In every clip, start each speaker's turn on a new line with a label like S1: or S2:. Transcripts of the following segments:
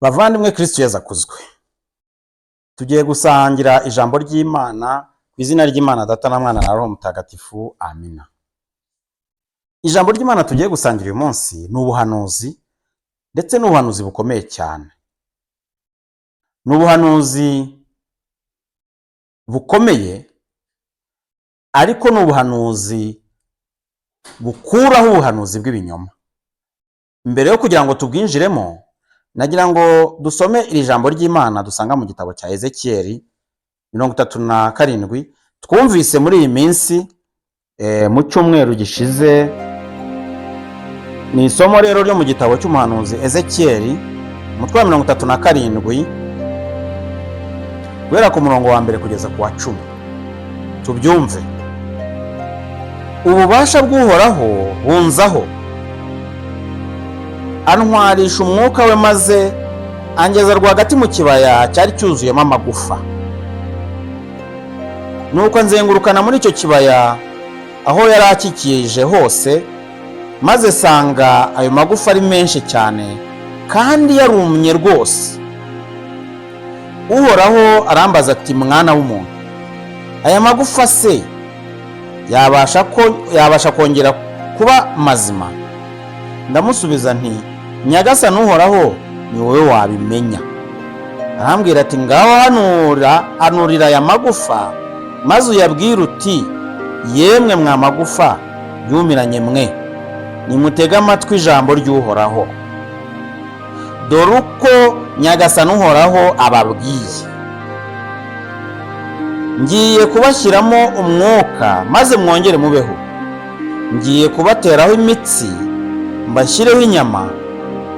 S1: Bavandimwe Kristo Yesu akuzwe. Tugiye gusangira ijambo ry'Imana ku izina ry'Imana Data na Mwana na Roho Mutagatifu. Amina. Ijambo ry'Imana tugiye gusangira uyu munsi ni ubuhanuzi, ndetse n'ubuhanuzi bukomeye cyane. Ni ubuhanuzi bukomeye, ariko ni ubuhanuzi bukuraho ubuhanuzi bw'ibinyoma. Mbere yo kugira ngo tubwinjiremo, nagira ngo dusome iri jambo ry'Imana dusanga mu gitabo cya Ezekiyeli 37. Twumvise muri iyi minsi mu cyumweru gishize. Ni isomo rero ryo mu gitabo cy'umuhanuzi Ezekiyeli umutwe wa 37 guhera ku murongo wa mbere kugeza ku wa 10. Tubyumve. Ububasha bw'Uhoraho bunzaho, antwarisha umwuka we, maze angeza rwagati mu kibaya cyari cyuzuyemo amagufa. Nuko nzengurukana muri icyo kibaya aho yari akikije hose, maze sanga ayo magufa ari menshi cyane kandi yarumye rwose. Uhoraho arambaza ati, mwana w'umuntu, aya magufa se yabasha kongera kuba mazima? Ndamusubiza nti, Nyagasani Uhoraho ni wowe wabimenya. Arambwira ati, ngaho hanurira aya magufa, maze uyabwire uti, yemwe mwa magufa yumiranye mwe, nimutege amatwi ijambo ry'Uhoraho. Dore uko Nyagasani Uhoraho ababwiye: ngiye kubashyiramo umwuka, maze mwongere mubeho. Ngiye kubateraho imitsi, mbashyireho inyama,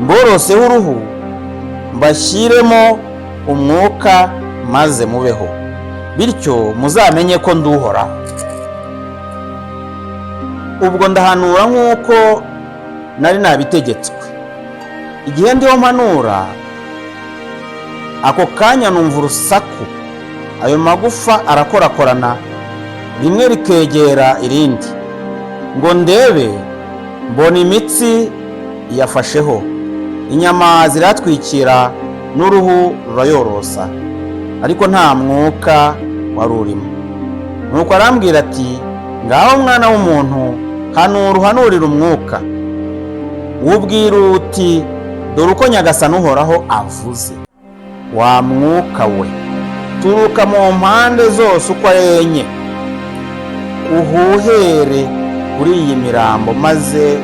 S1: mboroseho uruhu, mbashyiremo umwuka, maze mubeho. Bityo muzamenye ko ndi Uhoraho. Ubwo ndahanura nk'uko nari nabitegetswe. Igihe ndiho mpanura, ako kanya numva urusaku. Ayo magufa arakorakorana, rimwe rikegera irindi. Ngo ndebe, mbona imitsi iyafasheho, inyama ziratwikira, n'uruhu rurayorosa, ariko nta mwuka wari urimo. Nuko arambwira ati, ngaho mwana w'umuntu, uhanurira umwuka, ubwira uti, dore uko Nyagasani Uhoraho avuze. Wa mwuka we, turuka mu mpande zose uko ari enye, uhuhere kuri iyi mirambo, maze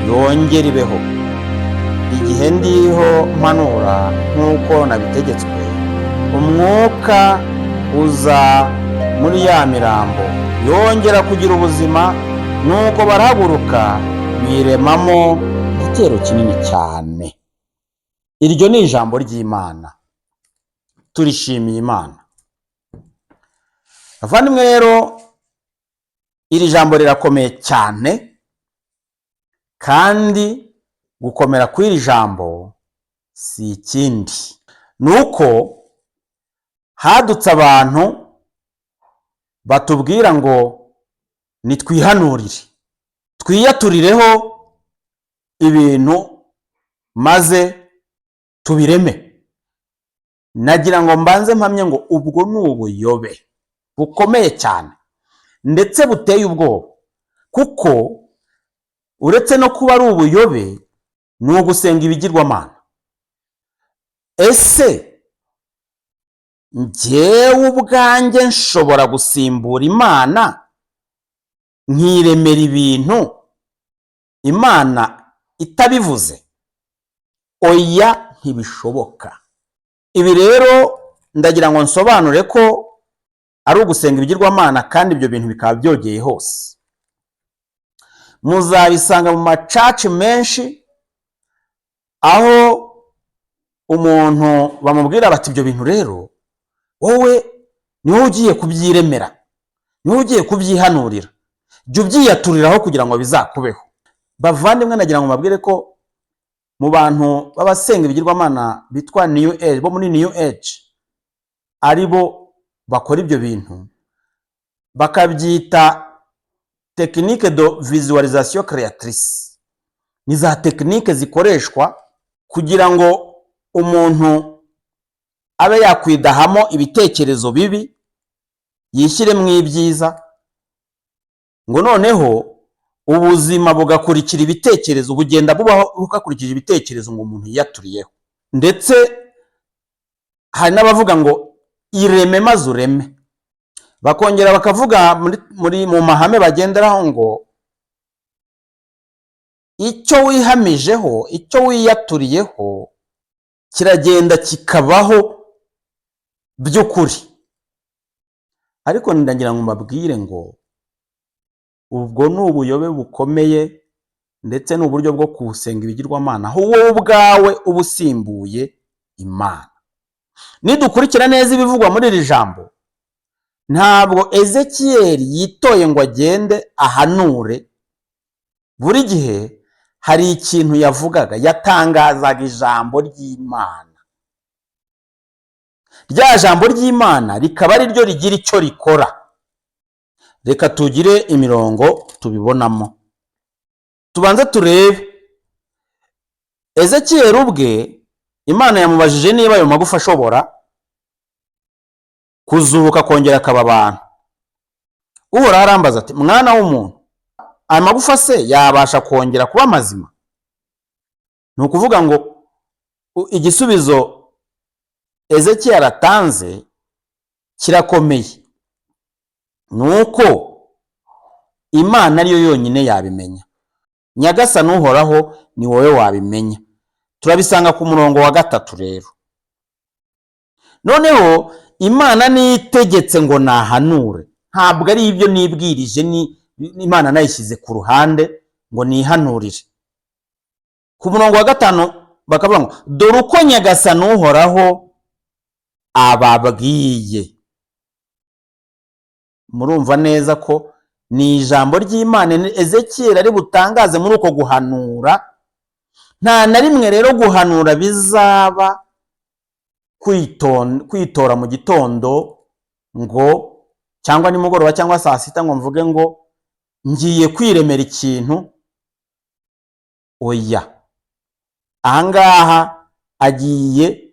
S1: yongere ibeho. Igihe ndiho mpanura nk'uko nabitegetswe, umwuka uza muri ya mirambo, yongera kugira ubuzima. Nuko barahaguruka, biremamo igitero kinini cyane. Iryo ni ijambo ry'Imana. Turishimiye Imana. Bavandimwe rero, iri jambo rirakomeye cyane, kandi gukomera kw'iri jambo si ikindi, nuko hadutse abantu batubwira ngo nitwihanurire, twiyaturireho ibintu maze tubireme. Nagira ngo mbanze mpamye ngo ubwo ni ubuyobe bukomeye cyane, ndetse buteye ubwoba, kuko uretse no kuba ari ubuyobe, ni ugusenga ibigirwamana. Ese njyewe ubwanjye nshobora gusimbura Imana nkiremera ibintu Imana itabivuze? Oya, ntibishoboka. Ibi rero ndagira ngo nsobanure ko ari ugusenga ibigirwamana, kandi ibyo bintu bikaba byogeye hose. Muzabisanga mu macaci menshi, aho umuntu bamubwira bati, ibyo bintu rero wowe niwe ugiye kubyiremera, niwe ugiye kubyihanurira, jya ubyiyaturiraho kugira ngo bizakubeho. Bavandimwe, nagira ngo mbabwire ko mu bantu b'abasenga ibigirwamana bitwa New Age, bo muri New Age, ari bo bakora ibyo bintu, bakabyita technique de visualisation créatrice. Ni za technique zikoreshwa kugira ngo umuntu abe yakwidahamo ibitekerezo bibi yishyiremo ibyiza, ngo noneho ubuzima bugakurikira ibitekerezo, bugenda bubaho bugakurikije ibitekerezo ngo umuntu yiyaturiyeho. Ndetse hari n'abavuga ngo ireme maze ureme, bakongera bakavuga mu mahame bagenderaho ngo icyo wihamijeho, icyo wiyaturiyeho kiragenda kikabaho by'ukuri. Ariko ndagira ngo mbabwire ngo ubwo ni ubuyobe bukomeye, ndetse n'uburyo bwo kusenga ibigirwamana aho wowe ubwawe uba usimbuye Imana. Nidukurikira neza ibivugwa muri iri jambo, ntabwo Ezekiyeli yitoye ngo agende ahanure. Buri gihe hari ikintu yavugaga, yatangazaga ijambo ry'Imana. Rya jambo ry'Imana rikaba ari ryo rigira icyo rikora. Reka tugire imirongo tubibonamo. Tubanze turebe. Ezekiyeli ubwe Imana yamubajije niba ayo magufa ashobora kuzuka kongera akaba abantu. Uhoraho arambaza ati, mwana w'umuntu, aya magufa se yabasha kongera kuba mazima? Ni ukuvuga ngo igisubizo Ezekiyeli atanze kirakomeye. Nuko Imana ariyo yonyine yabimenya. Nyagasani Uhoraho ni wowe wabimenya. Turabisanga ku murongo wa 3 rero. Noneho Imana nitegetse ngo nahanure, ntabwo ari ibyo nibwirije, ni Imana nayishyize ku ruhande ngo nihanurire. Ku murongo wa 5 bakavuga ngo dore uko Nyagasani Uhoraho ababwiye. Murumva neza ko ni ijambo ry'Imana Ezekiyeli ari butangaze muri uko guhanura. Nta na rimwe rero guhanura bizaba kwitora mu gitondo ngo cyangwa nimugoroba cyangwa saa sita ngo mvuge ngo ngiye kwiremera ikintu. Oya, ahangaha agiye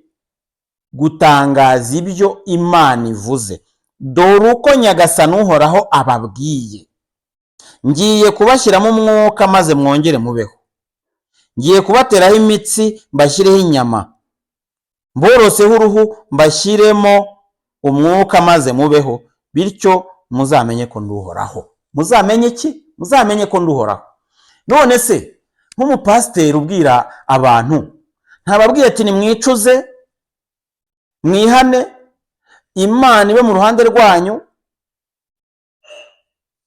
S1: gutangaza ibyo Imana ivuze. Dore uko Nyagasani Uhoraho ababwiye, ngiye kubashyiramo umwuka maze mwongere mubeho. Ngiye kubateraho imitsi mbashyireho inyama, mboroseho uruhu mbashyiremo umwuka maze mubeho, bityo muzamenye ko nduhoraho. Muzamenye iki? Muzamenye ko nduhoraho. None se nk'umupasiteri ubwira abantu, ntababwiye ati nimwicuze mwihane, Imana ibe mu ruhande rwanyu,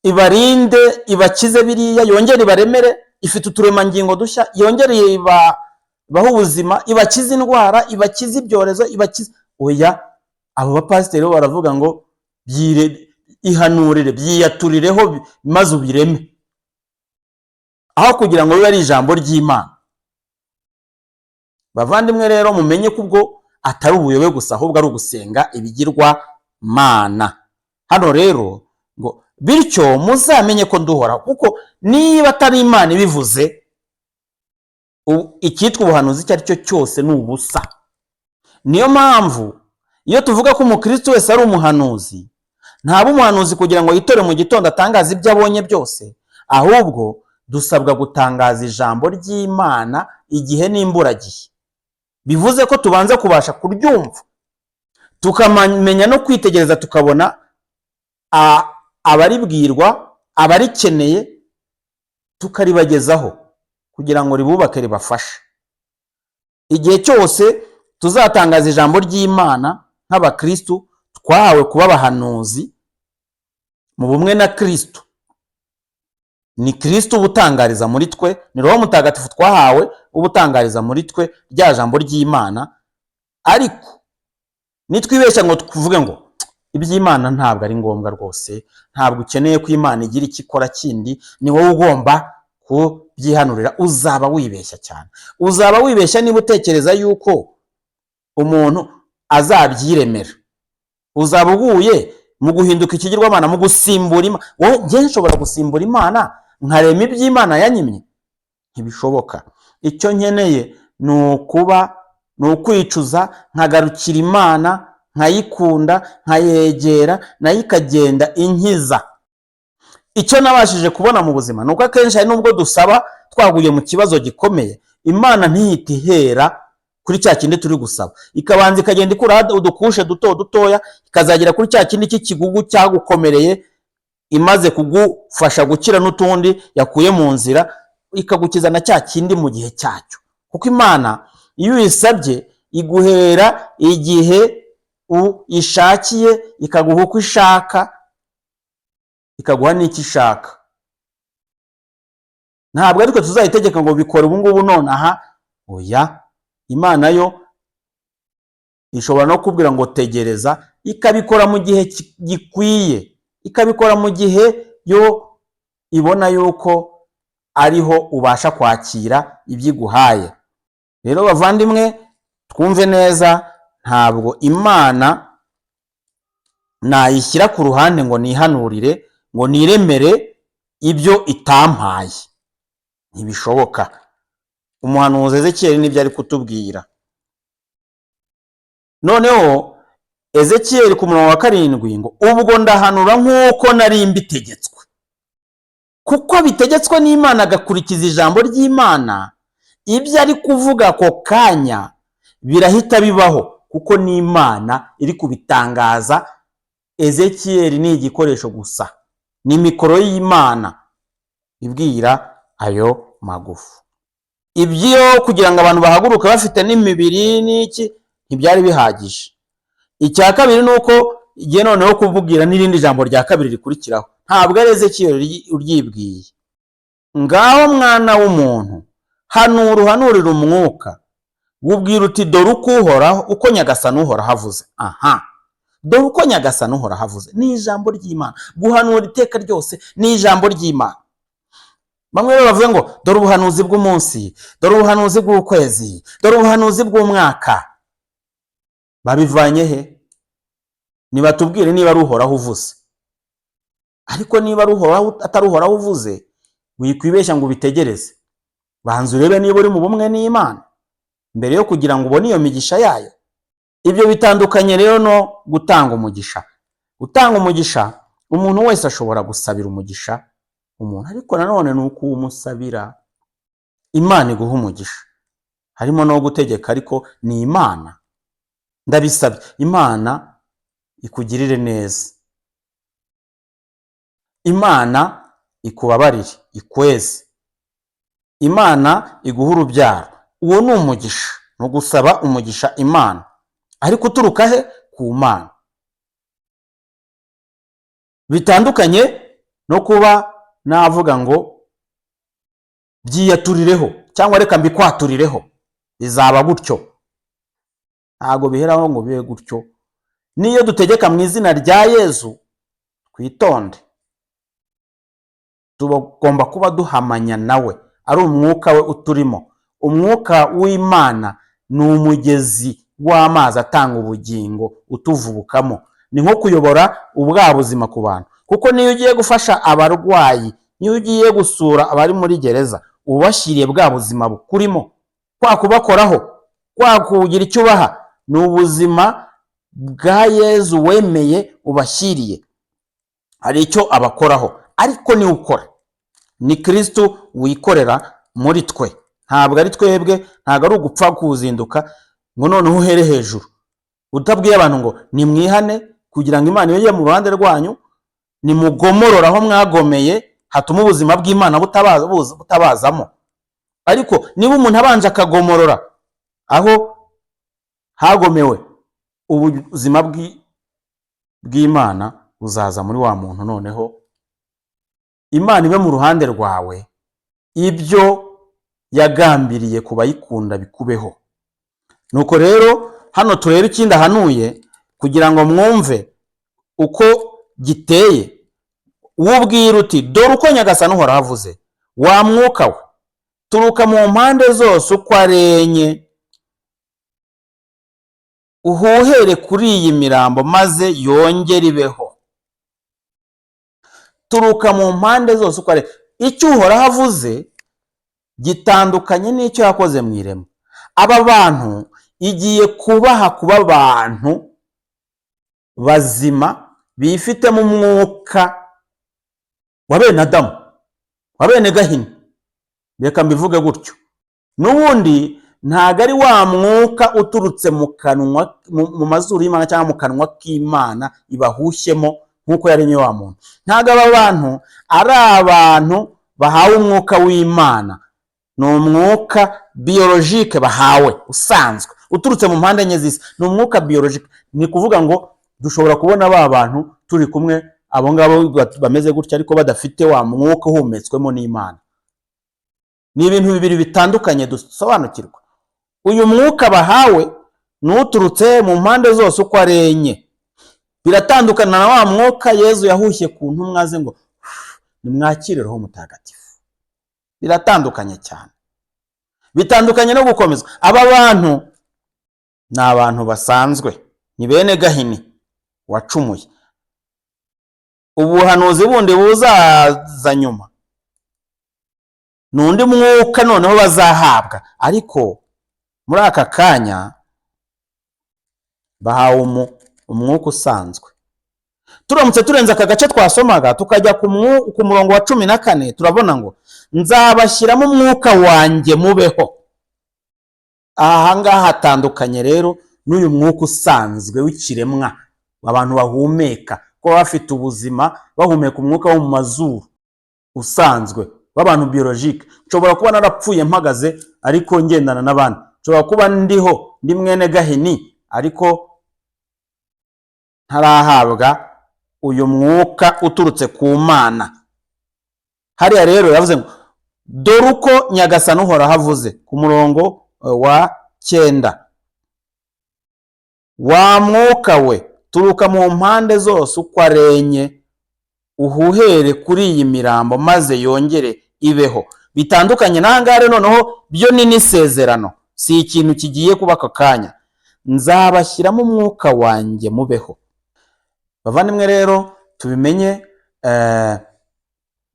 S1: ibarinde, ibakize biriya, yongere ibaremere, ifite uturemangingo dushya, yongere ibaho ubuzima, ibakize indwara, ibakize ibyorezo, ibakize. Oya, abo bapasiteri bo baravuga ngo ihanurire, byiyaturireho maze ubireme, aho kugira ngo bibe ari ijambo ry'Imana. Bavandimwe rero mumenye ko ubwo atari ubuyobe gusa, ahubwo ari ugusenga ibigirwa mana. Hano rero ngo bityo muzamenye ko nduhoraho, kuko niba atari Imana ibivuze, icyitwa ubuhanuzi icyo ari cyo cyose ni ubusa. Niyo mpamvu iyo tuvuga ko umukristo wese ari umuhanuzi, ntaba umuhanuzi kugira ngo yitore mu gitondo atangaze ibyo abonye byose, ahubwo dusabwa gutangaza ijambo ry'Imana igihe n'imburagihe. Bivuze ko tubanza kubasha kuryumva, tukamenya no kwitegereza, tukabona abaribwirwa, abarikeneye, tukaribagezaho kugira ngo ribubake, ribafashe. Igihe cyose tuzatangaza ijambo ry'Imana nk'abakristo twahawe kuba abahanuzi mu bumwe na Kristo. Ni Kristo ubutangariza muri twe, ni Roho Mutagatifu twahawe ubutangariza muri twe rya jambo ry'Imana. Ariko nitwibeshya ngo tuvuge ngo iby'Imana ntabwo ari ngombwa rwose, ntabwo ukeneye ko Imana igira icyo ikora kindi, ni wowe ugomba kubyihanurira, uzaba wibeshya cyane. Uzaba wibeshya niba utekereza yuko umuntu azabyiremera. Uzaba uguye mu guhinduka ikigirwamana, mu gusimbura Imana. Wowe njye nshobora gusimbura Imana nkarema iby'Imana yanyimye? Ntibishoboka. Icyo nkeneye ni ukuba ni ukwicuza, nkagarukira Imana, nkayikunda, nkayegera, nayo ikagenda inkiza. Icyo nabashije kubona mu buzima ni uko akenshi hari n'ubwo dusaba twaguye mu kibazo gikomeye, Imana ntihite ihera kuri cya kindi turi gusaba, ikabanza ikagenda ikuraho udukushe duto dutoya, ikazagera kuri cya kindi cy'ikigugu cyagukomereye, imaze kugufasha gukira n'utundi yakuye mu nzira, ikagukiza na cya kindi mu gihe cyacyo. Kuko Imana iyo uyisabye iguhera igihe uyishakiye, ikaguha uko ishaka, ikaguha n'icyo ishaka. Ntabwo ariko tuzayitegeka ngo bikore ubu ngubu nonaha, oya. Imana yo ishobora no kubwira ngo tegereza, ikabikora mu gihe gikwiye, ikabikora mu gihe yo ibona yuko ariho ubasha kwakira ibyo iguhaye. Rero bavandimwe, twumve neza, ntabwo Imana nayishyira ku ruhande ngo nihanurire, ngo niremere ibyo itampaye. Ntibishoboka. Umuhanuzi Ezekiyeli nibyo ari kutubwira. Noneho Ezekiyeli ku murongo wa 7 ngo ubwo ndahanura nk'uko nari mbitegetswe. Kuko bitegetswe n'Imana agakurikiza ijambo ry'Imana, ibyo ari kuvuga ako kanya birahita bibaho, kuko n'Imana iri kubitangaza. Ezekiyeli ni igikoresho gusa, ni mikoro y'Imana ibwira ayo magufu. Ibyo kugira ngo abantu bahaguruke bafite n'imibiri n'iki ntibyari bihagije. Icya kabiri ni uko igihe noneho kuvugira n'irindi jambo rya kabiri rikurikiraho, ntabwo ari Ezekiyeli uryibwiye. Ngaho mwana w'umuntu, uhanurira umwuka, wubwira uti dore uko Uhoraho, uko Nyagasani Uhoraho avuze. Dore uko Nyagasani Uhoraho avuze ni ijambo ry'Imana. Guhanura iteka ryose ni ijambo ry'Imana. Bamwe rero bavuga ngo dore ubuhanuzi bw'umunsi, dore ubuhanuzi bw'ukwezi, dore ubuhanuzi bw'umwaka. Babivanye he? Nibatubwire niba ari Uhoraho uvuze. Ariko niba ari Uhoraho atari Uhoraho uvuze, wikwibeshya ngo ubitegereze. Banza urebe niba uri mu bumwe n'Imana mbere yo kugira ngo ubone iyo migisha yayo. Ibyo bitandukanye rero no gutanga umugisha. Gutanga umugisha, umuntu wese ashobora gusabira umugisha umuntu, ariko nanone ni uko umusabira. Imana iguha umugisha, harimo no gutegeka, ariko ni Imana. Ndabisabye Imana ikugirire neza, Imana ikubabarire, ikweze, Imana iguha urubyaro. Uwo ni umugisha, ni ugusaba umugisha Imana, ariko uturuka he? Ku Mana. Bitandukanye no kuba navuga ngo byiyaturireho cyangwa reka mbikwaturireho, bizaba gutyo. Ntago biheraho ngo bibe gutyo. Niyo dutegeka mu izina rya Yesu, twitonde. Tugomba kuba duhamanya nawe, ari umwuka we uturimo. Umwuka w'Imana ni umugezi w'amazi atanga ubugingo utuvubukamo. Ni nko kuyobora ubwa buzima ku bantu. Kuko niyo ugiye gufasha abarwayi, niyo ugiye gusura abari muri gereza, ubashyiriye bwa buzima bukurimo. Kwa kubakoraho, kwa kugira icyo ubaha, ni ubuzima bwa Yezu wemeye ubashyiriye. Hari icyo abakoraho, ariko ni ukora. Ni Kristo wikorera muri twe. Ntabwo ari twebwe, ntabwo ari ugupfa kuzinduka ngo noneho uhere hejuru. Utabwiye abantu ngo nimwihane kugira ngo Imana yongere mu ruhande rwanyu, nimugomorora aho mwagomeye, hatuma ubuzima bw'Imana butabazamo. Ariko niba umuntu abanje akagomorora aho hagomewe, ubuzima bw'Imana buzaza muri wa muntu, noneho Imana ibe mu ruhande rwawe, ibyo yagambiriye kubayikunda bikubeho. Nuko rero hano turebe ikindi ahanuye kugira ngo mwumve uko giteye. Wubwira uti dore uko Nyagasani Uhoraho avuze, wa mwuka we, turuka mu mpande zose uko ari enye, uhuhere kuri iyi mirambo maze yongere ibeho. Turuka mu mpande zose uko ari. Icyo Uhoraho avuze gitandukanye n'icyo yakoze mu irema. Aba bantu igiye kubaha kuba abantu bazima bifitemo umwuka wa bene Adamu, wa bene Gahini, reka mbivuge gutyo. N'ubundi ntago ari wa mwuka uturutse mu kanwa, mu mazuru y'Imana cyangwa mu kanwa k'Imana ibahushyemo nk'uko yaremye wa muntu. Ntago aba bantu ari abantu bahawe umwuka w'Imana, ni umwuka biologike bahawe usanzwe uturutse mu mpande enye z'isi, ni umwuka biologike. Ni kuvuga ngo dushobora kubona ba bantu turi kumwe, abo ngabo bameze gutya ariko badafite wa mwuka uhumetswemo n'Imana. Ni ibintu bibiri bitandukanye dusobanukirwa. Uyu mwuka bahawe n'uturutse mu mpande zose uko ari enye, biratandukana na wa mwuka Yezu yahushye ku ntumwa ze ngo nimwakire Roho Mutagatifu. Biratandukanye cyane, bitandukanye no gukomezwa. Aba bantu ni abantu basanzwe, ni bene Gahini wacumuye. Ubuhanuzi bundi buzaza nyuma n'undi mwuka noneho bazahabwa, ariko muri aka kanya bahawe umwuka usanzwe. Turamutse turenze aka gace twasomaga tukajya ku murongo wa 14, turabona ngo nzabashyiramo umwuka wanjye mubeho. Aha ngaha hatandukanye rero n'uyu mwuka usanzwe w'ikiremwa abantu bahumeka, ko bafite ubuzima bahumeka umwuka wo mu mazuru usanzwe w'abantu biologike. Nshobora kuba narapfuye mpagaze ariko ngendana n'abandi, nshobora kuba ndiho ndi mwene Gahini ariko ntarahabwa uyu mwuka uturutse ku Mana. Hariya rero yavuze ngo dore uko Nyagasani Uhoraho avuze ku murongo wa 9, wa mwuka we turuka mu mpande zose uko ari enye, uhuhere kuri iyi mirambo maze yongere ibeho. Bitandukanye n'ahangare noneho byo ni n'isezerano, si ikintu kigiye kuba aka kanya. Nzabashyiramo umwuka wanjye mubeho. Bavandimwe rero tubimenye,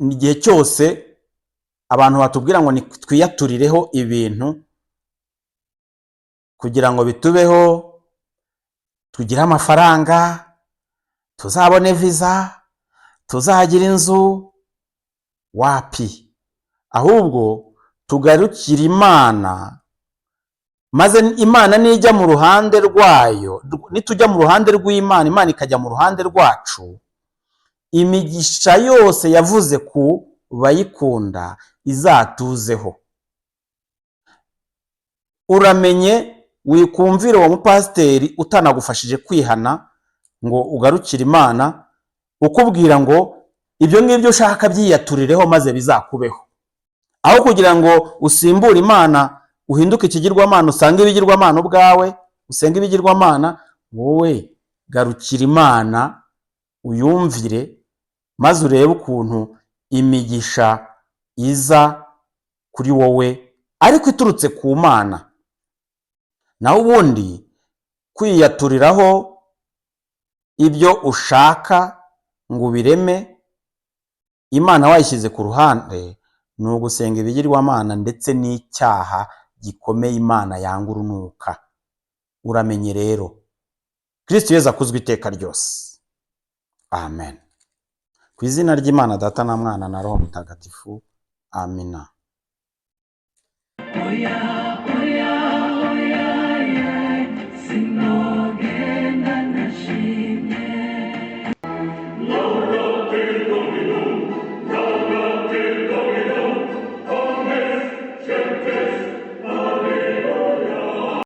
S1: igihe cyose abantu batubwira ngo twiyaturireho ibintu kugira ngo bitubeho, tugire amafaranga, tuzabone visa, tuzagira inzu, wapi. Ahubwo tugarukira Imana, maze Imana nijya mu ruhande rwayo, nitujya mu ruhande rw'Imana, Imana ikajya mu ruhande rwacu, imigisha yose yavuze ku bayikunda izatuzeho. Uramenye wikumvira uwo mupasiteri utanagufashije kwihana ngo ugarukire Imana, ukubwira ngo ibyo ngibyo ushaka byiyaturireho maze bizakubeho. Aho kugira ngo usimbure Imana uhinduke ikigirwamana, usange ibigirwamana ubwawe, usenge ibigirwamana, wowe garukira Imana uyumvire, maze urebe ukuntu imigisha iza kuri wowe ariko iturutse ku Mana. Naho ubundi kwiyaturiraho ibyo ushaka ngo ubireme, Imana wayishyize ku ruhande, ni ugusenga ibigirwamana ndetse n'icyaha gikomeye Imana yanga urunuka. Uramenye rero. Kristo Yezu akuzwe iteka ryose. Amen. Ku izina ry'Imana Data na Mwana na Roho Mutagatifu. Amina.
S2: Sinogenda nashimye.